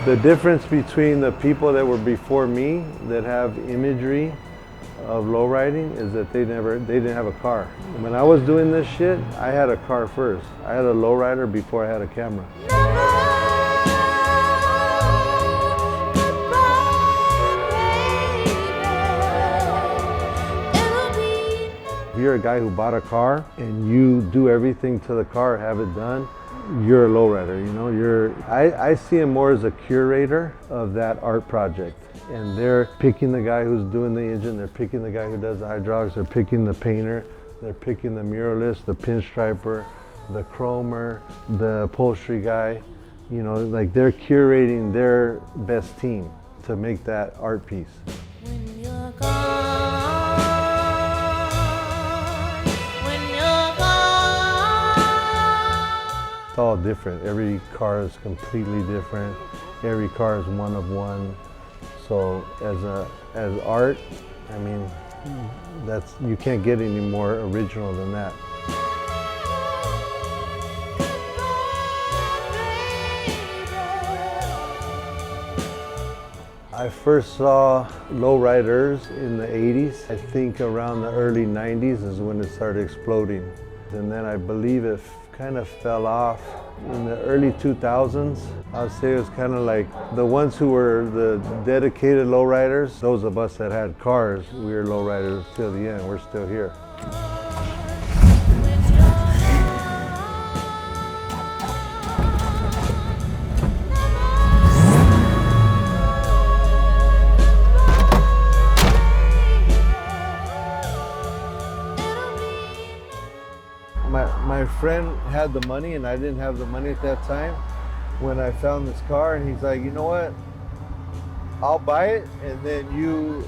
The difference between the people that were before me that have imagery of low riding is that they didn't have a car. When I was doing this shit, I had a car first. I had a lowrider before I had a camera. If you're a guy who bought a car and you do everything to the car, have it done, you're a lowrider, you know? I see him more as a curator of that art project. And they're picking the guy who's doing the engine, they're picking the guy who does the hydraulics, they're picking the painter, they're picking the muralist, the pinstriper, the chromer, the upholstery guy. You know, like they're curating their best team to make that art piece. When you're gone, when you're gone. It's all different. Every car is completely different. Every car is one of one. So as art, I mean, you can't get any more original than that. I first saw lowriders in the 80s. I think around the early 90s is when it started exploding. And then I believe it kind of fell off in the early 2000s. I would say it was kind of like the ones who were the dedicated lowriders, those of us that had cars, we were lowriders till the end. We're still here. My friend had the money and I didn't have the money at that time when I found this car, and he's like, you know what, I'll buy it and then you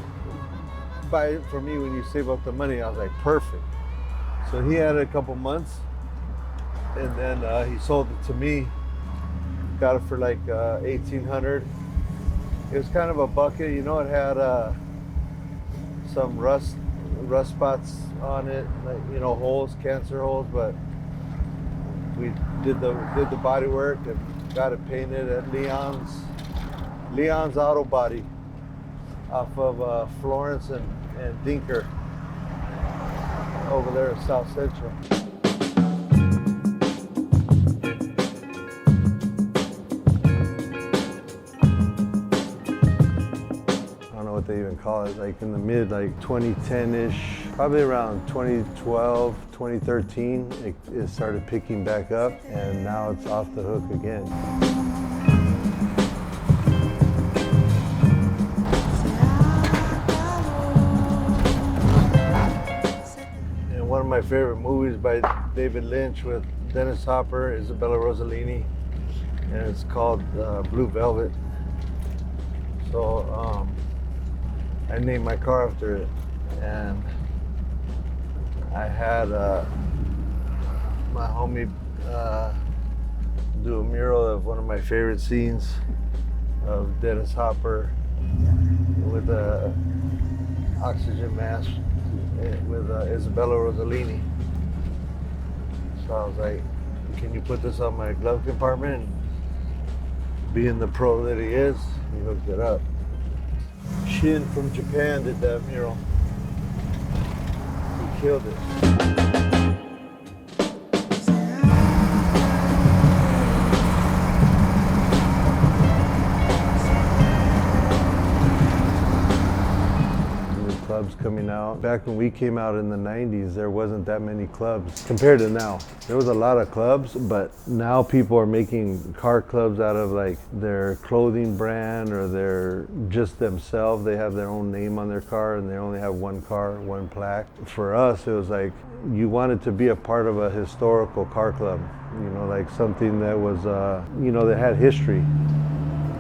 buy it for me when you save up the money. I was like, perfect. So he had it a couple months and then he sold it to me. Got it for like $1,800. It was kind of a bucket, you know, it had some rust spots on it, like, you know, holes, cancer holes, but we did the body work and got it painted at Leon's Auto Body off of Florence and Dinker over there in South Central. What they even call it, like in the mid, like 2010-ish, probably around 2012, 2013, it started picking back up, and now it's off the hook again. And one of my favorite movies by David Lynch with Dennis Hopper, Isabella Rossellini, and it's called Blue Velvet. So I named my car after it, and I had my homie do a mural of one of my favorite scenes of Dennis Hopper with a oxygen mask with Isabella Rossellini. So I was like, can you put this on my glove compartment? And being the pro that he is, he hooked it up. Shin from Japan did that mural. He killed it. Clubs coming out. Back when we came out in the 90s, there wasn't that many clubs compared to now. There was a lot of clubs, but now people are making car clubs out of like their clothing brand or their just themselves. They have their own name on their car and they only have one car, one plaque. For us, it was like you wanted to be a part of a historical car club, you know, like something that was, you know, that had history.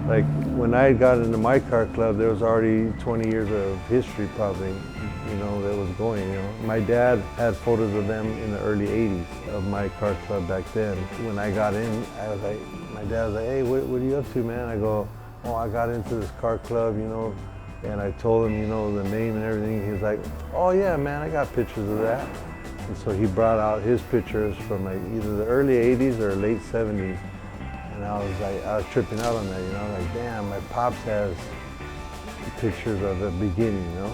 Like when I got into my car club, there was already 20 years of history probably, you know, that was going, you know. My dad had photos of them in the early 80s of my car club back then. When I got in, I was like, my dad was like, hey, what are you up to, man? I go, oh, I got into this car club, you know, and I told him, you know, the name and everything. He was like, oh yeah, man, I got pictures of that. And so he brought out his pictures from like either the early 80s or late 70s. And I was tripping out on that, you know, like, damn, my pops has pictures of the beginning, you know.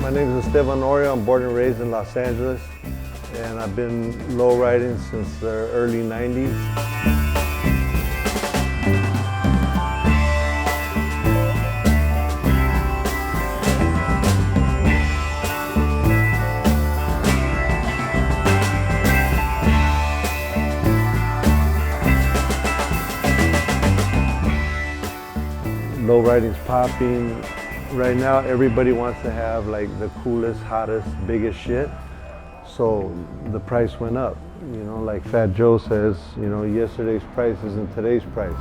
My name is Estevan Oriol. I'm born and raised in Los Angeles, and I've been lowriding since the early 90s. Lowriding's popping. Right now, everybody wants to have like the coolest, hottest, biggest shit. So the price went up. You know, like Fat Joe says, you know, yesterday's price isn't today's price.